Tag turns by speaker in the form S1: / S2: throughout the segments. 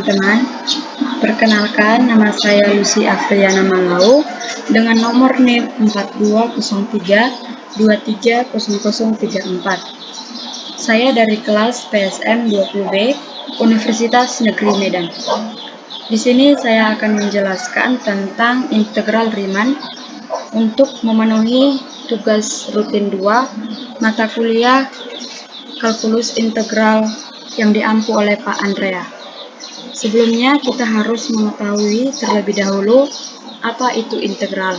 S1: teman-teman, perkenalkan nama saya Lucy Afriana Malau dengan nomor NIM 4203230034. Saya dari kelas PSM 20B Universitas Negeri Medan. Di sini saya akan menjelaskan tentang integral Riemann untuk memenuhi tugas rutin 2 mata kuliah kalkulus integral yang diampu oleh Pak Andrea. Sebelumnya kita harus mengetahui terlebih dahulu apa itu integral.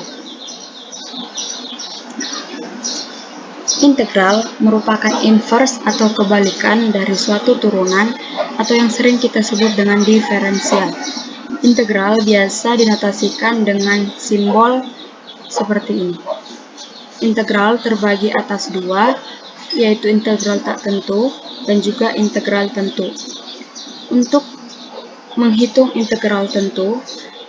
S1: Integral merupakan inverse atau kebalikan dari suatu turunan atau yang sering kita sebut dengan diferensial. Integral biasa dinotasikan dengan simbol seperti ini. Integral terbagi atas dua, yaitu integral tak tentu dan juga integral tentu. Untuk menghitung integral tentu,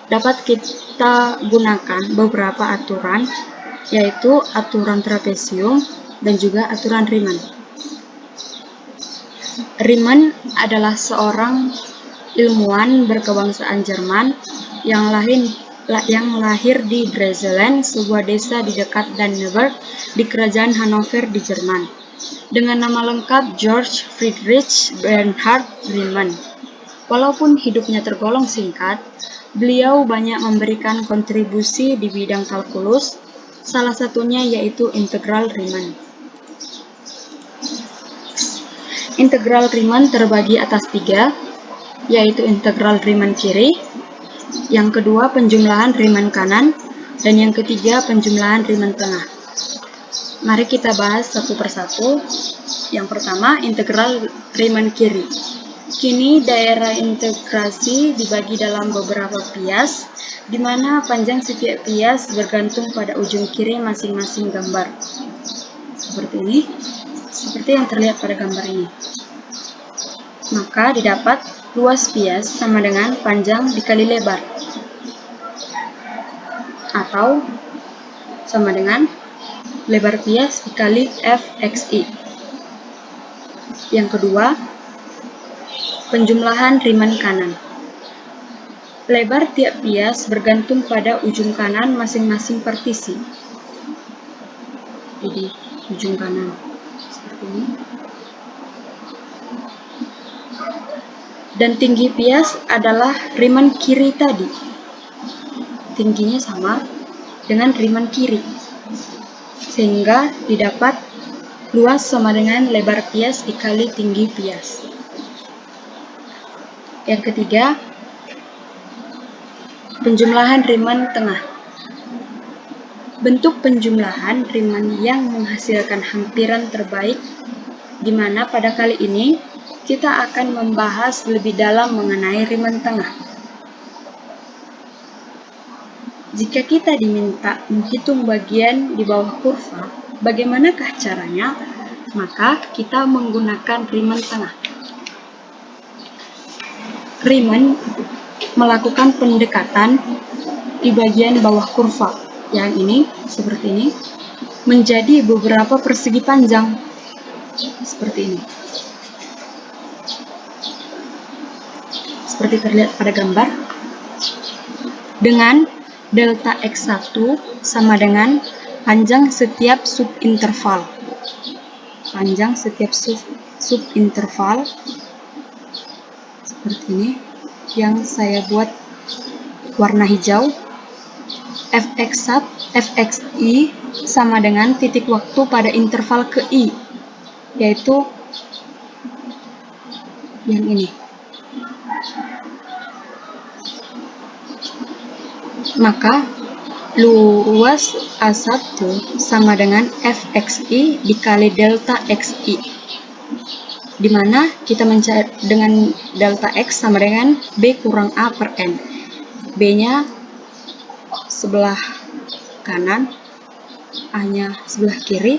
S1: dapat kita gunakan beberapa aturan, yaitu aturan trapesium dan juga aturan Riemann. Riemann adalah seorang ilmuwan berkebangsaan Jerman yang lahir di Dresden, sebuah desa di dekat Danneberg di kerajaan Hanover di Jerman, dengan nama lengkap George Friedrich Bernhard Riemann. Walaupun hidupnya tergolong singkat, beliau banyak memberikan kontribusi di bidang kalkulus, salah satunya yaitu integral Riemann. Integral Riemann terbagi atas tiga, yaitu integral Riemann kiri, yang kedua penjumlahan Riemann kanan, dan yang ketiga penjumlahan Riemann tengah. Mari kita bahas satu persatu. Yang pertama, integral Riemann kiri. Kini daerah integrasi dibagi dalam beberapa pias, di mana panjang setiap pias bergantung pada ujung kiri masing-masing gambar. Seperti ini, seperti yang terlihat pada gambar ini. Maka didapat luas pias sama dengan panjang dikali lebar, atau sama dengan lebar pias dikali fxi. Yang kedua, penjumlahan Riemann kanan. Lebar tiap pias bergantung pada ujung kanan masing-masing partisi. Jadi, ujung kanan seperti ini. Dan tinggi pias adalah Riemann kiri tadi. Tingginya sama dengan Riemann kiri. Sehingga didapat luas sama dengan lebar pias dikali tinggi pias. Yang ketiga, penjumlahan Riemann tengah. Bentuk penjumlahan Riemann yang menghasilkan hampiran terbaik, di mana pada kali ini kita akan membahas lebih dalam mengenai Riemann tengah. Jika kita diminta menghitung bagian di bawah kurva, bagaimanakah caranya? Maka kita menggunakan Riemann tengah. Riemann melakukan pendekatan di bagian bawah kurva, yang ini, seperti ini, menjadi beberapa persegi panjang, seperti ini. Seperti terlihat pada gambar, dengan delta x1 sama dengan panjang setiap subinterval. Panjang setiap subinterval seperti ini, yang saya buat warna hijau. fxi sama dengan titik waktu pada interval ke i, yaitu yang ini. Maka luas A1 sama dengan fxi dikali delta xi, di mana kita mencari dengan delta x sama dengan b kurang a per n. B-nya sebelah kanan, A-nya sebelah kiri,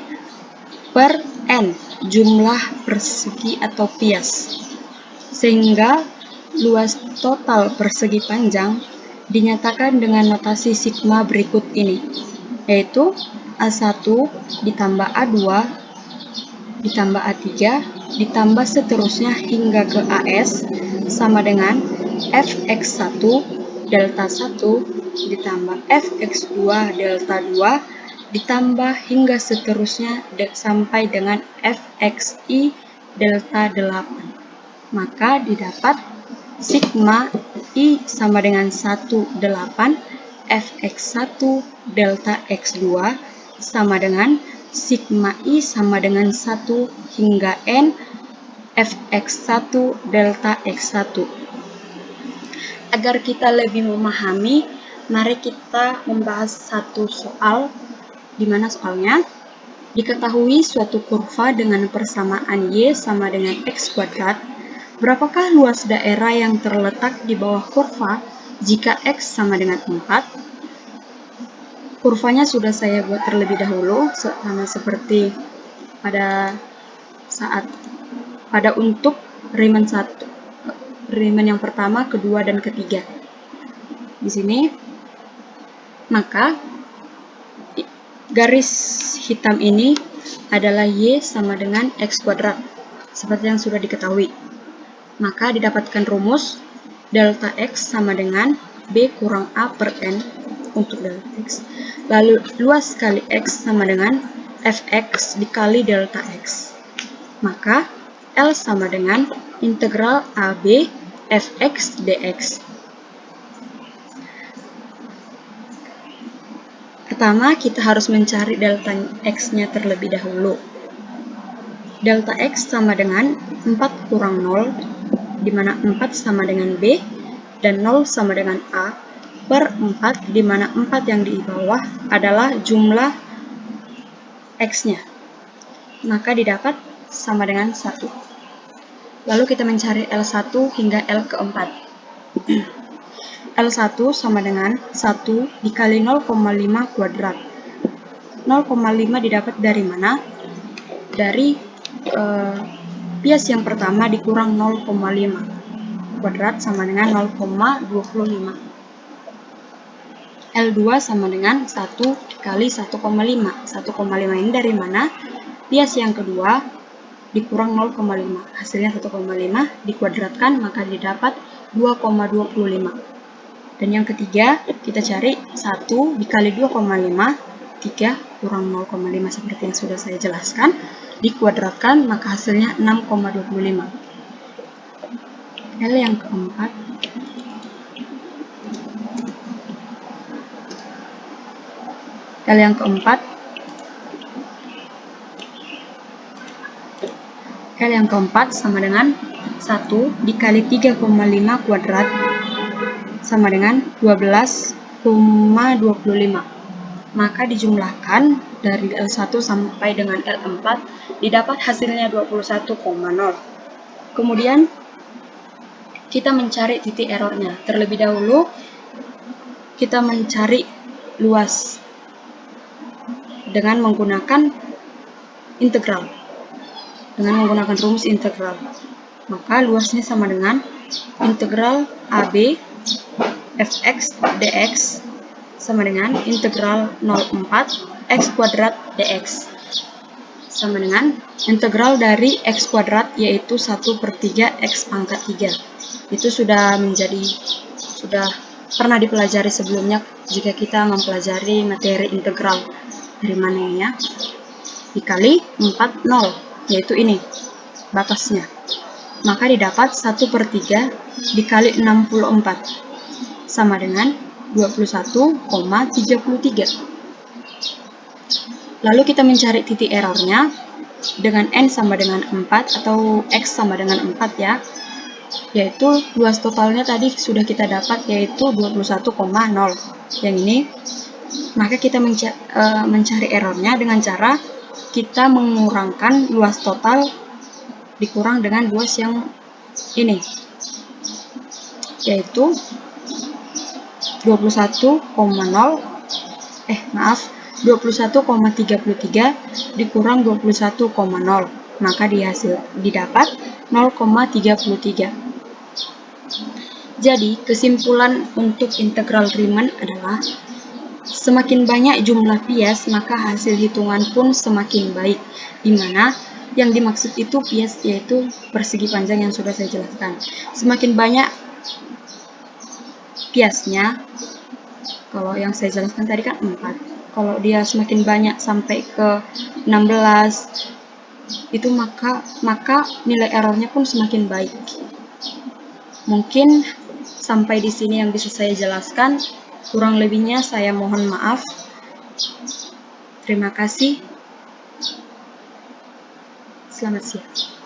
S1: per n, jumlah persegi atau pias. Sehingga luas total persegi panjang dinyatakan dengan notasi sigma berikut ini, yaitu A1 ditambah A2 ditambah A3 ditambah seterusnya hingga ke AS sama dengan fx1 delta 1 ditambah fx2 delta 2 ditambah hingga seterusnya sampai dengan fxi delta 8. Maka didapat sigma i sama dengan 18 fx1 delta x2 sama dengan sigma i sama dengan 1 hingga n fx1 delta x1. Agar kita lebih memahami, mari kita membahas satu soal, di mana soalnya diketahui suatu kurva dengan persamaan y sama dengan x kuadrat. Berapakah luas daerah yang terletak di bawah kurva jika x sama dengan 4? Kurvanya sudah saya buat terlebih dahulu, sama seperti pada untuk Riemann yang pertama, kedua, dan ketiga. Di sini, maka garis hitam ini adalah y sama dengan x kuadrat, seperti yang sudah diketahui. Maka didapatkan rumus delta x sama dengan b kurang a per n untuk delta x. Lalu luas kali x sama dengan fx dikali delta x. Maka L sama dengan integral AB fx dx. Pertama, kita harus mencari delta x-nya terlebih dahulu. Delta x sama dengan 4 kurang 0, di mana 4 sama dengan b, dan 0 sama dengan a, per 4, di mana 4 yang di bawah adalah jumlah x-nya. Maka didapat sama dengan 1. Lalu kita mencari L1 hingga L keempat. L1 sama dengan 1 dikali 0,5 kuadrat. 0,5 didapat dari mana? Dari bias yang pertama dikurang 0,5 kuadrat sama dengan 0,25. L2 sama dengan 1 dikali 1,5. 1,5 ini dari mana? Bias yang kedua dikurang 0,5. Hasilnya 1,5 dikuadratkan, maka didapat 2,25. Dan yang ketiga, kita cari 1 dikali 2,5, 3 kurang 0,5 seperti yang sudah saya jelaskan. Dikuadratkan, maka hasilnya 6,25. L yang keempat. L yang keempat. L yang keempat sama dengan 1 dikali 3,5 kuadrat sama dengan 12,25. Maka dijumlahkan dari L1 sampai dengan L4 didapat hasilnya 21,0. Kemudian kita mencari titik errornya. Terlebih dahulu kita mencari luas dengan menggunakan integral. Dengan menggunakan rumus integral. Maka luasnya sama dengan integral AB fx dx sama dengan integral 04 x kuadrat dx sama dengan integral dari x kuadrat, yaitu 1/3 x pangkat 3. Itu sudah pernah dipelajari sebelumnya jika kita mempelajari materi integral dari mana ini ya, dikali 40, yaitu ini batasnya. Maka didapat 1/3 dikali 64 sama dengan 21,33. Lalu kita mencari titik errornya dengan n sama dengan 4 atau x sama dengan 4 ya, yaitu luas totalnya tadi sudah kita dapat, yaitu 21,0 yang ini. Maka kita mencari errornya dengan cara kita mengurangkan luas total dikurang dengan luas yang ini, yaitu 21,33 dikurang 21,0, maka didapat 0,33. Jadi kesimpulan untuk integral Riemann adalah semakin banyak jumlah bias, maka hasil hitungan pun semakin baik, di mana yang dimaksud itu bias yaitu persegi panjang yang sudah saya jelaskan. Semakin banyak biasnya, kalau yang saya jelaskan tadi kan 4. Kalau dia semakin banyak sampai ke 16, itu maka nilai errornya pun semakin baik. Mungkin sampai di sini yang bisa saya jelaskan. Kurang lebihnya saya mohon maaf. Terima kasih. Selamat siang.